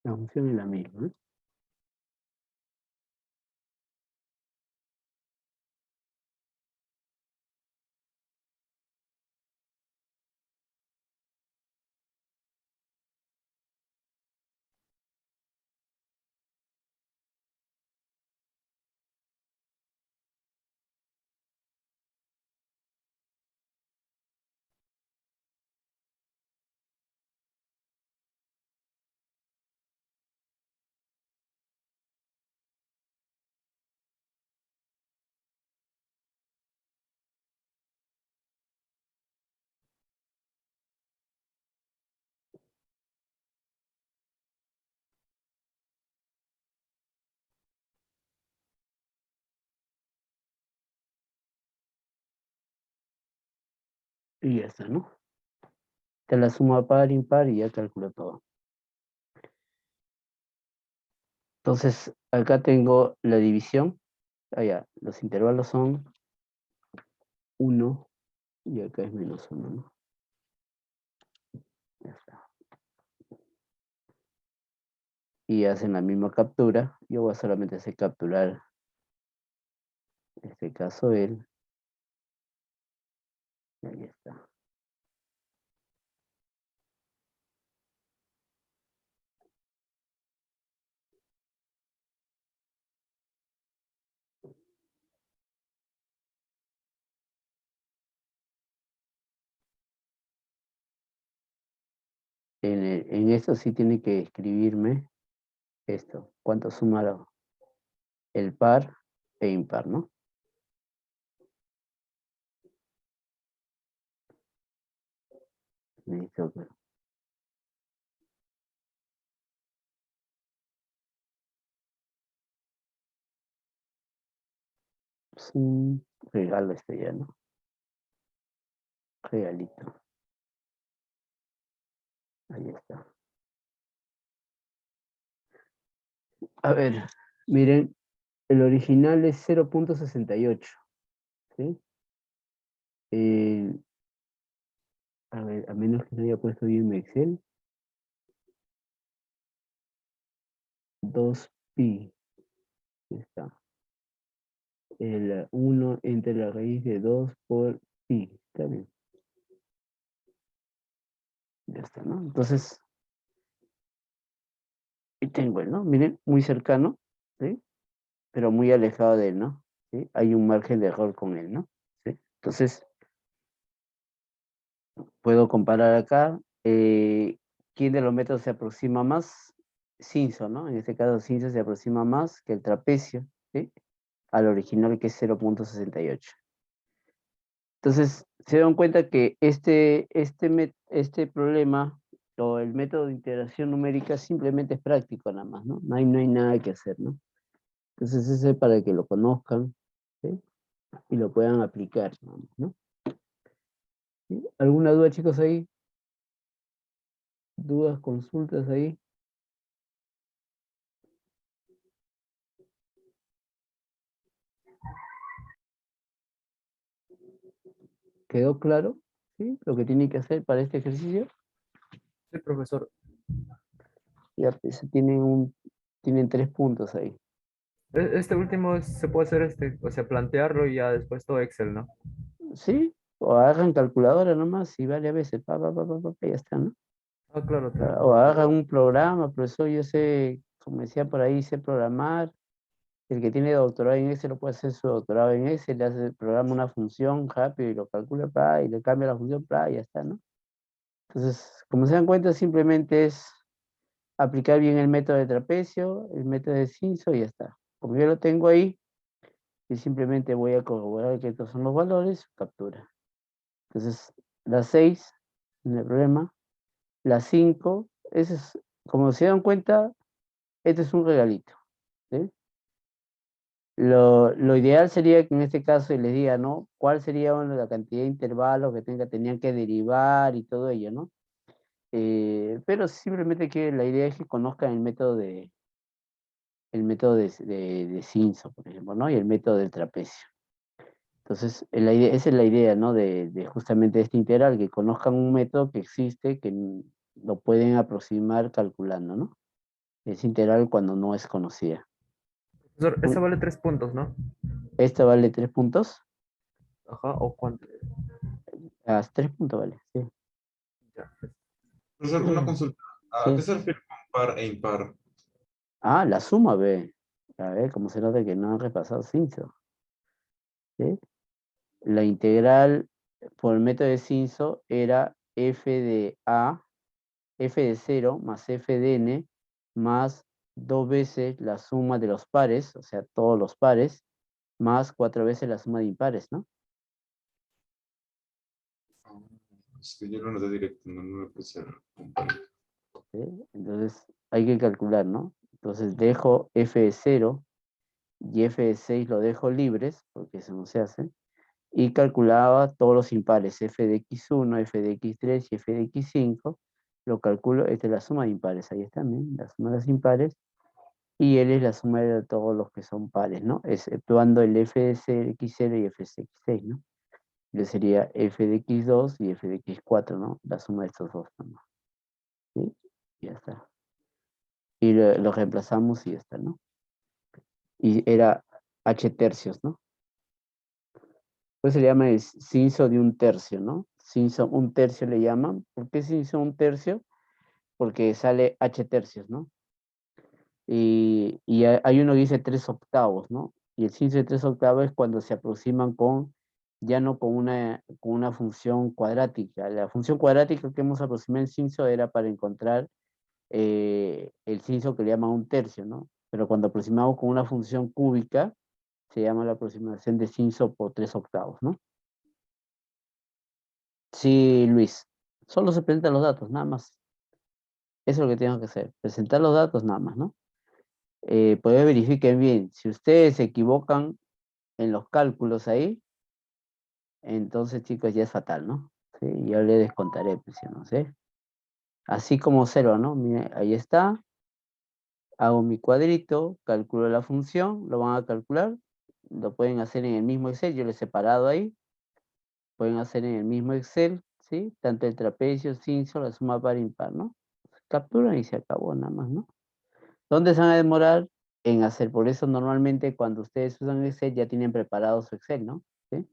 la función es la misma, ¿eh? Y ya está, ¿no? Te la suma par, impar y ya calculo todo. Entonces, acá tengo la división. Allá, los intervalos son 1 y acá es -1, ¿no? Ya está. Y hacen la misma captura. Yo voy a solamente hacer capturar, en este caso, él. Y ahí está. En esto sí tiene que escribirme esto. ¿Cuánto suma el par e impar, no? Listo. Es un regalo este ya, ¿no? Regalito. Ahí está. A ver, miren, el original es 0.68, ¿sí? A ver, a menos que no haya puesto bien mi Excel. 2pi. Ahí está. El 1 entre la raíz de 2 por pi. Está bien. Ya está, ¿no? Entonces, ahí tengo el, ¿no? Miren, muy cercano, ¿sí? Pero muy alejado de él, ¿no? ¿Sí? Hay un margen de error con él, ¿no? ¿Sí? Entonces, puedo comparar acá. ¿Quién de los métodos se aproxima más? Cinso, ¿no? En este caso, Cinso se aproxima más que el trapecio, ¿sí? Al original, que es 0.68. Entonces, se dan cuenta que este problema, o el método de integración numérica, simplemente es práctico nada más, ¿no? No hay nada que hacer, ¿no? Entonces, ese es para que lo conozcan, ¿sí? Y lo puedan aplicar, ¿no? ¿Sí? ¿Alguna duda, chicos, ahí? ¿Dudas, consultas ahí? ¿Quedó claro? ¿Sí? Lo que tienen que hacer para este ejercicio. Sí, profesor. Ya, pues, tienen 3 puntos ahí. Este último se puede hacer o sea, plantearlo y ya después todo Excel, ¿no? ¿Sí? O hagan calculadora nomás y varias veces, ya está, ¿no? Ah, claro, tiene O razón. hagan un programa, profesor, yo sé, como decía por ahí, sé programar. El que tiene doctorado en Excel lo puede hacer su doctorado en Excel, le hace, programa una función rápido y lo calcula, y le cambia la función, y ya está, ¿no? Entonces, como se dan cuenta, simplemente es aplicar bien el método de trapecio, el método de Cinso y ya está. Como yo lo tengo ahí, y simplemente voy a corroborar que estos son los valores, captura. Entonces, la 6, no hay problema. La 5, ese es, como se dan cuenta, este es un regalito, ¿sí? Lo ideal sería que en este caso les diga, ¿no? ¿Cuál sería la cantidad de intervalos que tenían que derivar y todo ello, ¿no? Pero simplemente que la idea es que conozcan el método de Simpson, por ejemplo, ¿no? Y el método del trapecio. Entonces, esa es la idea, ¿no? De justamente este integral, que conozcan un método que existe, que lo pueden aproximar calculando, ¿no? Es integral cuando no es conocida. Profesor, esa vale 3 puntos, ¿no? Esta vale 3 puntos. Ajá, ¿o cuánto? 3 puntos vale, sí. Ya. Profesor, una consulta. ¿A Sí. qué se refiere con par e impar? La suma, ve. A ver, cómo se nota que no han repasado Simpson. ¿Sí? La integral por el método de Simpson era f de a, f de 0 más f de n más 2 veces la suma de los pares, o sea, todos los pares, más 4 veces la suma de impares, ¿no? Ah, es que yo no lo sé directo, no lo puse a comparar. ¿Sí? Entonces hay que calcular, ¿no? Entonces dejo f de 0 y f de 6 lo dejo libres, porque eso no se hace. y calculaba todos los impares, f de x1, f de x3 y f de x5, lo calculo, esta es la suma de impares, ahí está, ¿bien? La suma de los impares, y L es la suma de todos los que son pares, ¿no? Exceptuando el f de x0 y f de x6, ¿no? Yo sería f de x2 y f de x4, ¿no? La suma de estos dos, ¿no? ¿Sí? Ya está. Y lo reemplazamos y ya está, ¿no? Y era h tercios, ¿no? Pues se le llama el cinso de un tercio, ¿no? Cinso un tercio le llaman. ¿Por qué cinso un tercio? Porque sale h tercios, ¿no? Y hay uno que dice 3 octavos, ¿no? Y el cinso de 3 octavos es cuando se aproximan ya no con una función cuadrática. La función cuadrática que hemos aproximado en cinso era para encontrar el cinso que le llaman un tercio, ¿no? Pero cuando aproximamos con una función cúbica, se llama la aproximación de cinso por 3 octavos, ¿no? Sí, Luis. Solo se presentan los datos, nada más. Eso es lo que tengo que hacer. Presentar los datos, nada más, ¿no? Pues verifiquen bien. Si ustedes se equivocan en los cálculos ahí, entonces, chicos, ya es fatal, ¿no? Sí, yo le descontaré, pues, ¿no? ¿Sí? Así como cero, ¿no? Miren, ahí está. Hago mi cuadrito, calculo la función, lo van a calcular. Lo pueden hacer en el mismo Excel, yo lo he separado ahí. Pueden hacer en el mismo Excel, ¿sí? Tanto el trapecio, cinso, la suma par impar, ¿no? Capturan y se acabó nada más, ¿no? ¿Dónde se van a demorar? En hacer, por eso normalmente cuando ustedes usan Excel ya tienen preparado su Excel, ¿no? ¿Sí?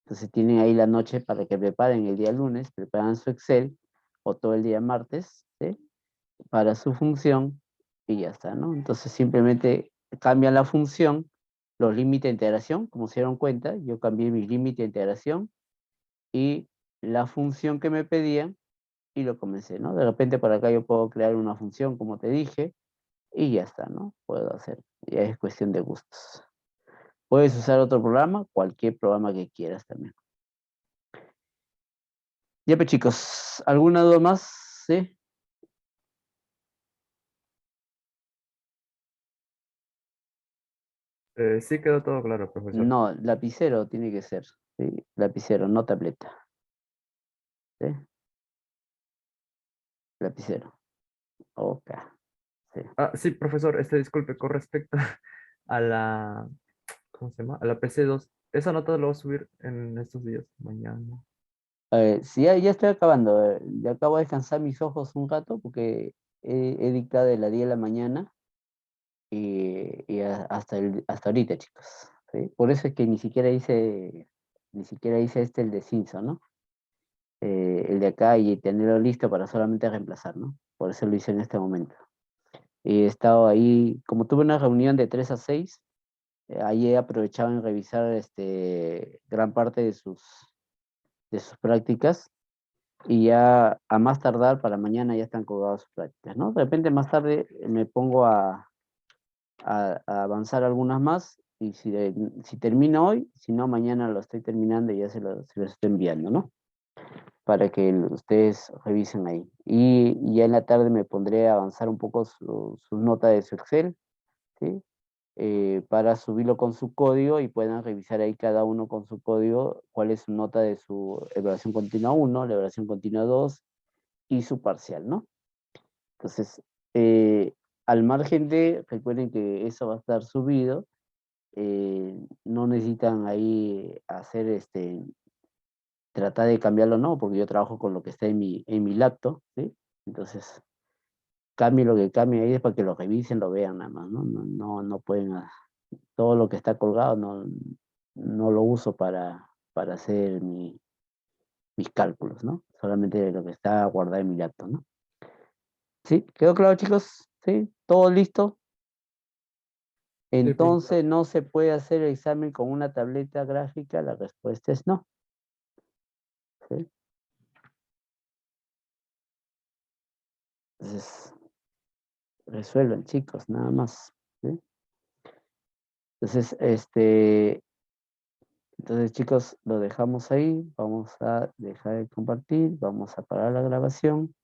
Entonces tienen ahí la noche para que preparen el día lunes, preparan su Excel, o todo el día martes, ¿sí? Para su función, y ya está, ¿no? Entonces simplemente cambian la función, los límites de integración, como se dieron cuenta, yo cambié mi límite de integración, y la función que me pedían, y lo comencé, ¿no? De repente por acá yo puedo crear una función, como te dije, y ya está, ¿no? Puedo hacer, ya es cuestión de gustos. Puedes usar otro programa, cualquier programa que quieras también. Ya pues chicos, ¿alguna duda más? ¿Sí? Sí quedó todo claro, profesor. No, lapicero tiene que ser, ¿sí? Lapicero, no tableta. ¿Sí? Lapicero. Ok. Sí. Ah, sí, profesor, disculpe, con respecto a la, ¿cómo se llama? A la PC2, esa nota la voy a subir en estos días, mañana. Sí, ya estoy acabando. Ya acabo de descansar mis ojos un rato porque he dictado de las 10 de la mañana hasta ahorita, chicos. ¿Sí? Por eso es que ni siquiera hice el de Simpson, ¿no? El de acá y tenerlo listo para solamente reemplazar, ¿no? Por eso lo hice en este momento. Y he estado ahí, como tuve una reunión de 3 a 6, ahí he aprovechado en revisar gran parte de sus prácticas, y ya a más tardar para mañana ya están colgadas sus prácticas, ¿no? De repente más tarde me pongo a avanzar algunas más, y si termino hoy, si no mañana lo estoy terminando y ya se lo estoy enviando, ¿no? Para que ustedes revisen ahí. Y ya en la tarde me pondré a avanzar un poco sus notas de su Excel, ¿sí? Para subirlo con su código y puedan revisar ahí cada uno con su código cuál es su nota de su evaluación continua 1, la evaluación continua 2 y su parcial, ¿no? Entonces, al margen recuerden que eso va a estar subido, no necesitan ahí tratar de cambiarlo, no, porque yo trabajo con lo que está en mi laptop, ¿sí? Entonces, cambie lo que cambie ahí es para que lo revisen, lo vean nada más, ¿no? No pueden, todo lo que está colgado no lo uso para hacer mis cálculos, ¿no? Solamente lo que está guardado en mi laptop, ¿no? ¿Sí? ¿Quedó claro, chicos? ¿Sí? ¿Todo listo? Sí, profe. Entonces, ¿no se puede hacer el examen con una tableta gráfica? La respuesta es no. ¿Sí? Entonces, resuelven, chicos, nada más. ¿Sí? Entonces, chicos, lo dejamos ahí. Vamos a dejar de compartir. Vamos a parar la grabación.